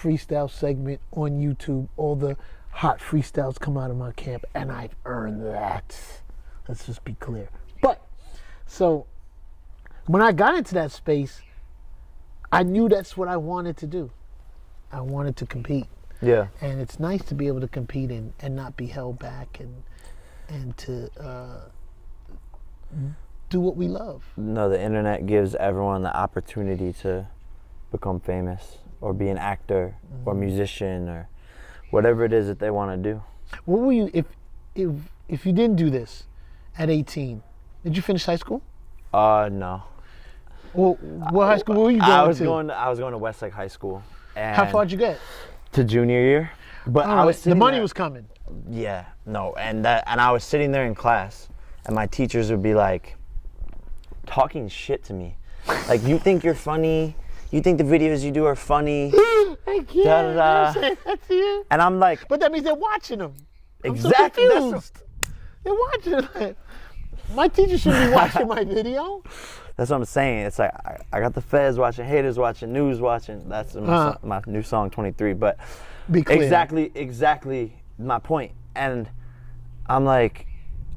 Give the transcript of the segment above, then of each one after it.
freestyle segment on YouTube. All the hot freestyles come out of my camp, and I've earned that. Let's just be clear. But, so, when I got into that space, I knew that's what I wanted to do. I wanted to compete. Yeah. And it's nice to be able to compete and not be held back and to do what we love. No, the internet gives everyone the opportunity to become famous or be an actor or musician or whatever it is that they want to do. What were you if you didn't do this at 18? Did you finish high school? No. Well, what high school were you going to? I was going to Westlake High School. And How far did you get? To junior year. But I was the money there, was coming. Yeah, no, and I was sitting there in class, and my teachers would be like, talking shit to me, like, you think you're funny, you think the videos you do are funny, I can't. da, da, da. Say that to you. And I'm like, But that means they're watching them. exactly. I'm so confused. They're watching it. My teacher shouldn't be watching my video. That's what I'm saying. It's like I got the feds watching, haters watching, news watching. That's my new song, 23. But be clear. exactly my point. And I'm like,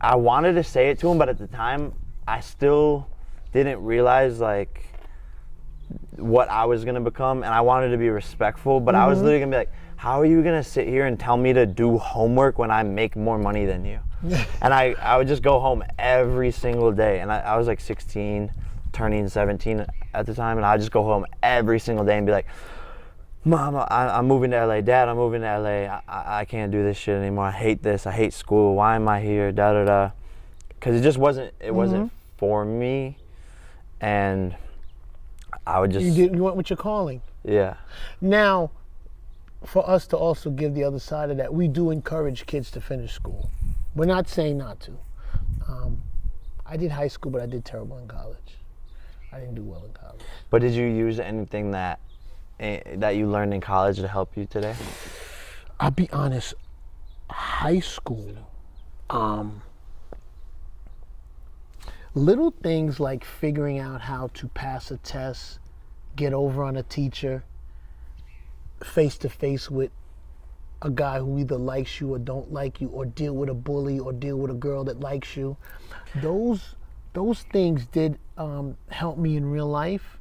I wanted to say it to him, but at the time, I still didn't realize like what I was gonna become, and I wanted to be respectful. But I was literally gonna be like, how are you gonna sit here and tell me to do homework when I make more money than you? And I would just go home every single day, and I was like 16, turning 17 at the time, and I'd just go home every single day and be like, Mom, I'm moving to LA. Dad, I'm moving to LA. I can't do this shit anymore. I hate this. I hate school. Why am I here? Da da da. Because it just wasn't. It wasn't for me, and I would just. You went with your calling. Yeah. Now, for us to also give the other side of that, we do encourage kids to finish school. We're not saying not to. I did high school, but I did terrible in college. I didn't do well in college. But did you use anything that you learned in college to help you today? I'll be honest. High school, little things like figuring out how to pass a test, get over on a teacher, face to face with a guy who either likes you or don't like you, or deal with a bully, or deal with a girl that likes you. Those things did help me in real life.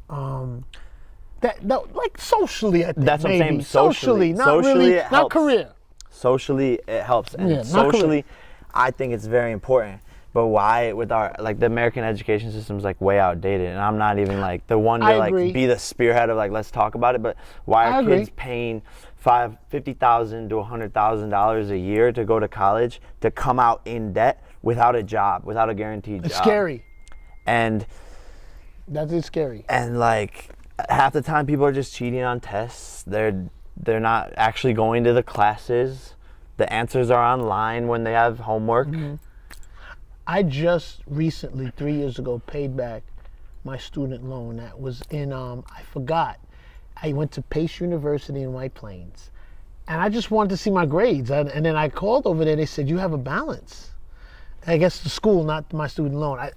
That like socially, I think. That's what I'm saying. Socially, not really, it not helps. career. Socially, it helps, and Yeah, socially, I think it's very important. But why, with our the American education system is like way outdated, and I'm not even like the one to like be the spearhead of like let's talk about it. But why are kids paying $50,000 to $100,000 a year to go to college to come out in debt without a job, without a guaranteed job? It's scary. And that is scary. And like half the time, people are just cheating on tests. They're not actually going to the classes. The answers are online when they have homework. I just recently, 3 years ago, paid back my student loan that was in, I forgot. I went to Pace University in White Plains, and I just wanted to see my grades. And then I called over there, they said, you have a balance. I guess the school, not my student loan.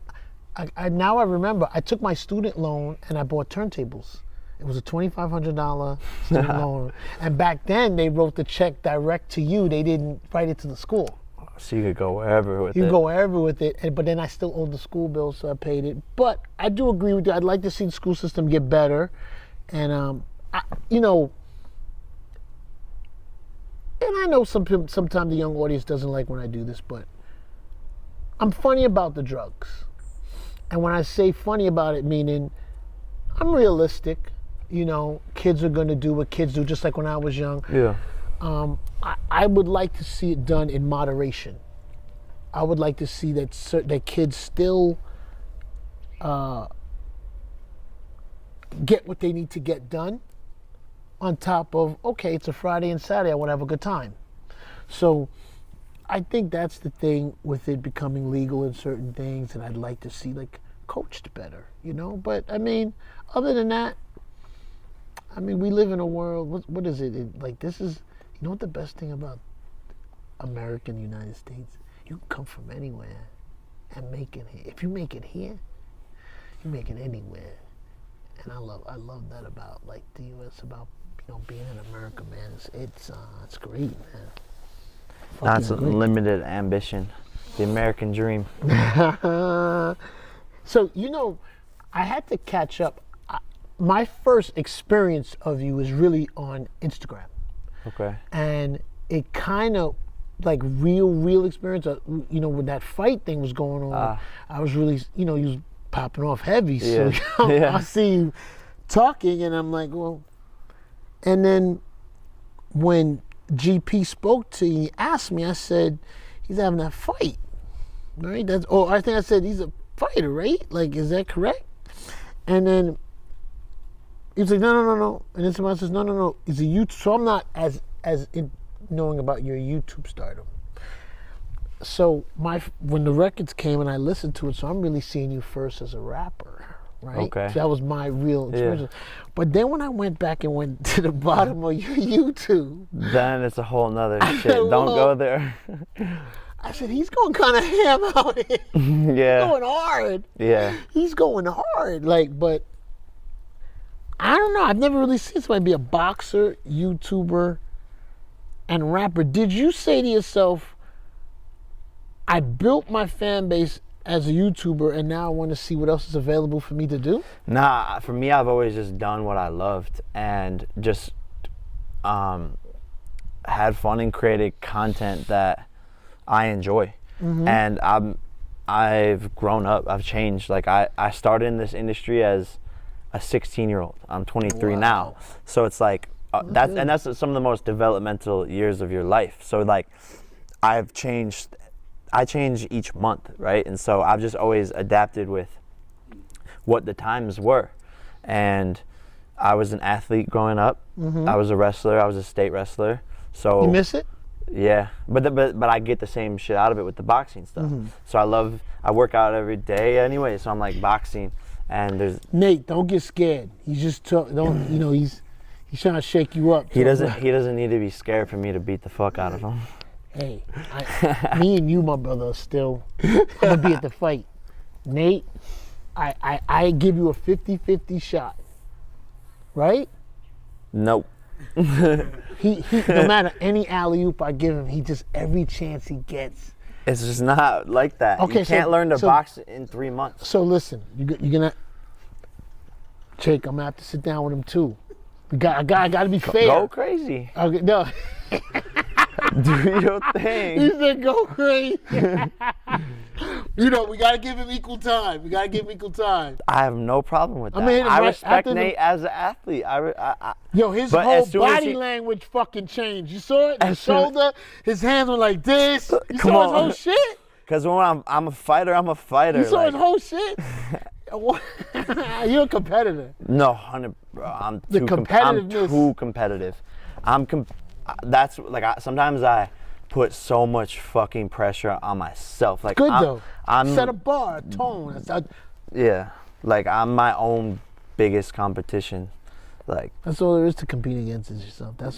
Now I remember, I took my student loan and I bought turntables. It was a $2,500 student loan. And back then, they wrote the check direct to you. They didn't write it to the school. So you could go wherever with it. You could go wherever with it, but then I still owed the school bill, so I paid it. But I do agree with you. I'd like to see the school system get better. And, and I know sometimes the young audience doesn't like when I do this, but I'm funny about the drugs. And when I say funny about it, meaning I'm realistic. Kids are going to do what kids do, just like when I was young. Yeah. I would like to see it done in moderation. I would like to see that kids still get what they need to get done, on top of, okay, it's a Friday and Saturday, I want to have a good time. So I think that's the thing with it becoming legal in certain things, and I'd like to see like coached better, But I mean, other than that, we live in a world, what is it? This is, what the best thing about American United States? You can come from anywhere and make it here. If you make it here, you make it anywhere. And I love that about like the U.S., about being in America, man, it's great, man. That's Fucking great. unlimited ambition. The American dream. So, I had to catch up. My first experience of you was really on Instagram. Okay. And it kind of, like, real experience, when that fight thing was going on, I was really, you was popping off heavy. Yeah. So, Yeah. I see you talking, and I'm like, well. And then when GP spoke to you, he asked me, I said, he's having that fight, right? I think I said he's a fighter, right? Like, is that correct? And then he's like, no. And then somebody says, no. He's a YouTube. So I'm not as in knowing about your YouTube stardom. So when the records came and I listened to it, so I'm really seeing you first as a rapper, right? Okay. So that was my real experience. Yeah. But then when I went back and went to the bottom of your YouTube, Then it's a whole nother shit. Well, Don't go there. I said, he's going kind of ham out here. He's Yeah. going hard. Yeah. He's going hard. Like, but I don't know. I've never really seen somebody be a boxer, YouTuber, and rapper. Did you say to yourself, I built my fan base as a YouTuber and now I want to see what else is available for me to do? Nah, for me, I've always just done what I loved and just had fun and created content that I enjoy. Mm-hmm. And I've grown up. I've changed. Like I started in this industry as a 16-year-old. I'm 23 now. Wow. So it's like that's some of the most developmental years of your life. So like I've changed. I change each month, right? And so I've just always adapted with what the times were. And I was an athlete growing up. Mm-hmm. I was a wrestler. I was a state wrestler. So You miss it? yeah, but I get the same shit out of it with the boxing stuff. Mm-hmm. So I work out every day anyway. So I'm like boxing, and there's Nate, don't get scared. He's just he's trying to shake you up. he doesn't need to be scared for me to beat the fuck out of him. Hey, me and you, my brother, are still gonna be at the fight. Nate, I give you a 50-50 shot, right? Nope. He no matter any alley-oop I give him, he just every chance he gets. It's just not like that. Okay, You can't so- learn to so- box in 3 months. So listen, you're gonna, Jake, I'm gonna have to sit down with him too. I gotta be fair. Go crazy. Okay, no. Do your He thing. said go crazy. We gotta give him equal time. I have no problem with that. I'm gonna hit him I right respect after the- Nate as an athlete. Yo, his But whole as soon as body he- language fucking changed. You saw it? His As soon- shoulder, his hands were like this. You Come saw on. his whole shit? Because when I'm a fighter, I'm a fighter. You saw like- his whole shit? You're a competitor. No, 100. Bro, I'm The too competitiveness. I'm too competitive. That's like sometimes I put so much fucking pressure on myself. Like Good though. I'm Set a bar, a tone. yeah. Like I'm my own biggest competition. Like That's all there is to compete against is yourself. I'm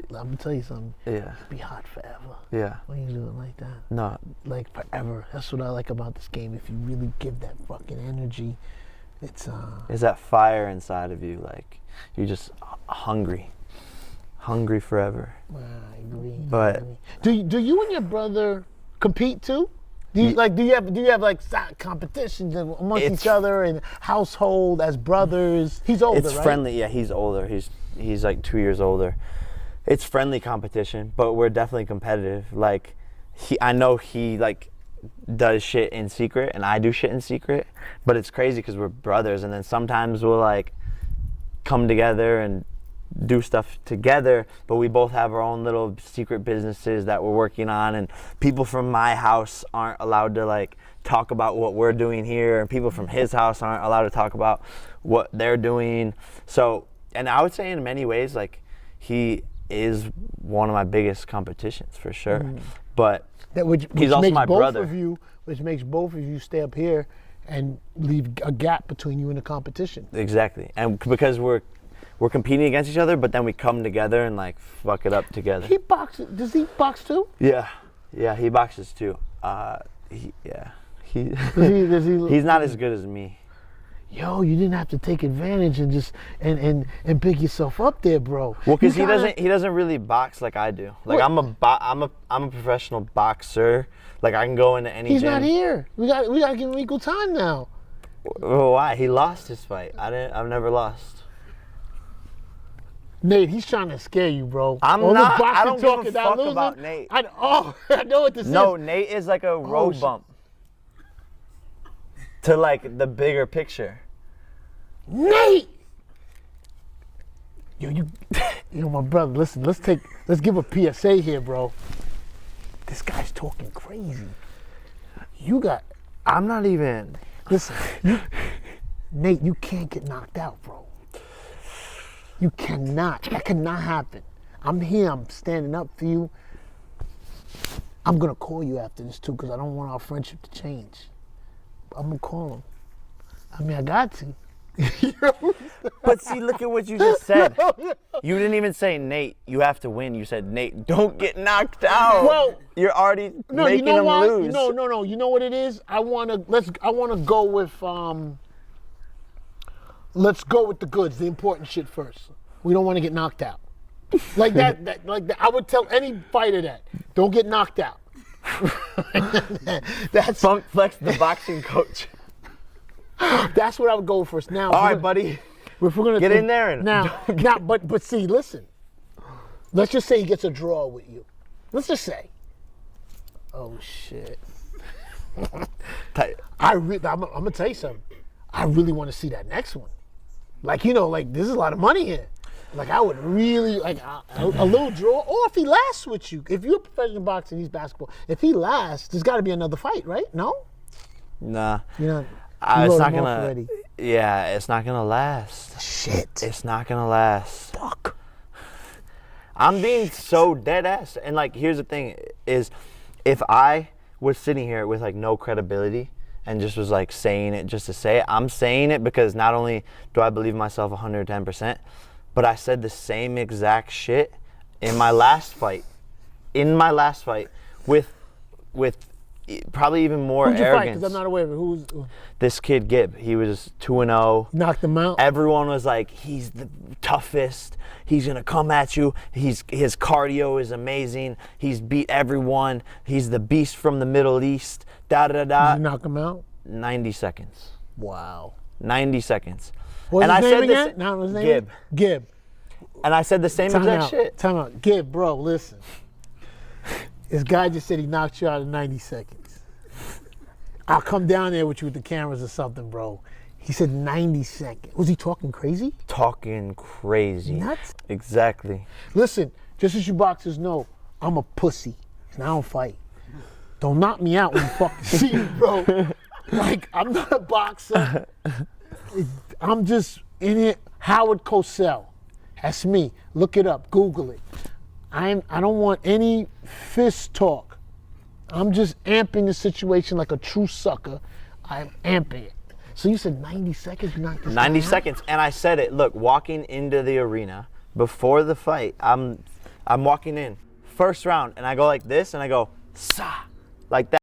gonna tell you something. yeah, Be hot forever yeah. when you do it like that. No, Like forever. That's what I like about this game. If you really give that fucking energy, it's is that fire inside of you? Like you're just hungry forever. I agree. But- I agree. Do you and your brother compete too? Do you have like competitions amongst It's- each other and household as brothers? He's older, It's right? friendly. Yeah, he's older. He's like 2 years older. It's friendly competition, but we're definitely competitive. Like I know he like does shit in secret and I do shit in secret, but it's crazy because we're brothers, and then sometimes we'll like come together and do stuff together, but we both have our own little secret businesses that we're working on, and people from my house aren't allowed to like talk about what we're doing here, and people from his house aren't allowed to talk about what they're doing. So, and I would say in many ways like he is one of my biggest competitions for sure. But Which he's also makes my both brother. of you, which makes both of you stay up here and leave a gap between you and the competition. Exactly, and because we're competing against each other, but then we come together and like fuck it up together. He boxes. Does he box too? Yeah, he boxes too. Does he He's not as good as me. yo, you didn't have to take advantage and just and pick yourself up there, bro. Well, because You gotta- he doesn't really box like I do. Like What? I'm a professional boxer. Like I can go into any He's gym. not here. We got to give him equal time now. Why? He lost his fight. I've never lost. Nate, he's trying to scare you, bro. I'm All this not. I boxing don't give a talk about fuck losing, about Nate. I know what this No, is. Nate is like a road shit. bump to like the bigger picture. Nate! Yo, you know, my brother, listen, let's give a PSA here, bro. This guy's talking crazy. I'm not even. Listen, Nate, you can't get knocked out, bro. You cannot. That cannot happen. I'm here. I'm standing up for you. I'm going to call you after this, too, because I don't want our friendship to change. I'm going to call him. I mean, I got to. But see, look at what you just said. You didn't even say, Nate, you have to win. You said, Nate, don't get knocked out. Well, you're already No, making you know him why? lose. No. You know what it is? I wanna go with let's go with the goods, the important shit first. We don't want to get knocked out. Like that, like that. I would tell any fighter that. Don't get knocked out. That's Funk Flex, the boxing coach. that's what I would go first. Now, All right, buddy. if we're gonna Get in there and now, but see, listen. Let's just say he gets a draw with you. Let's just say. Oh shit. I'm gonna tell you something. I really want to see that next one. Like, you know, like this is a lot of money here. Like I would really like a little draw, or if he lasts with you. If you're a professional boxer and he's basketball, if he lasts, there's got to be another fight, right? No. Nah. You know, It's wrote not him off gonna. already. Yeah, it's not gonna last. Shit. It's not gonna last. Fuck. I'm being so dead ass. And like, here's the thing: is if I was sitting here with like no credibility and just was like saying it just to say it, I'm saying it because not only do I believe myself 110%, but I said the same exact shit in my last fight. In my last fight, with probably even more Who'd you fight? arrogance. Because I'm not aware of it. Who's This kid Gibb, he was 2-0. knocked him out? Everyone was like, he's the toughest. He's gonna come at you. His cardio is amazing. He's beat everyone. He's the beast from the Middle East. Da da Did da. you knock him out? 90 seconds. Wow. 90 seconds. What's And his I name said this- again? No, his name Gibb. Gibb. And I said the same Time exact out. shit. Time out. Gibb, bro, listen. This guy just said he knocked you out in 90 seconds. I'll come down there with you with the cameras or something, bro. He said 90 seconds. Was he talking crazy? Talking crazy. Nuts. Exactly. Listen, just as you boxers know, I'm a pussy and I don't fight. Don't knock me out when you fucking see me, bro. Like, I'm not a boxer. I'm just in it. Howard Cosell. That's me. Look it up. Google it. I don't want any fist talk. I'm just amping the situation like a true sucker. I'm amping it. So you said 90 seconds? You knocked this 90 guy out? seconds. And I said it. Look, walking into the arena before the fight, I'm walking in. First round, and I go like this, and I go, sa, like that.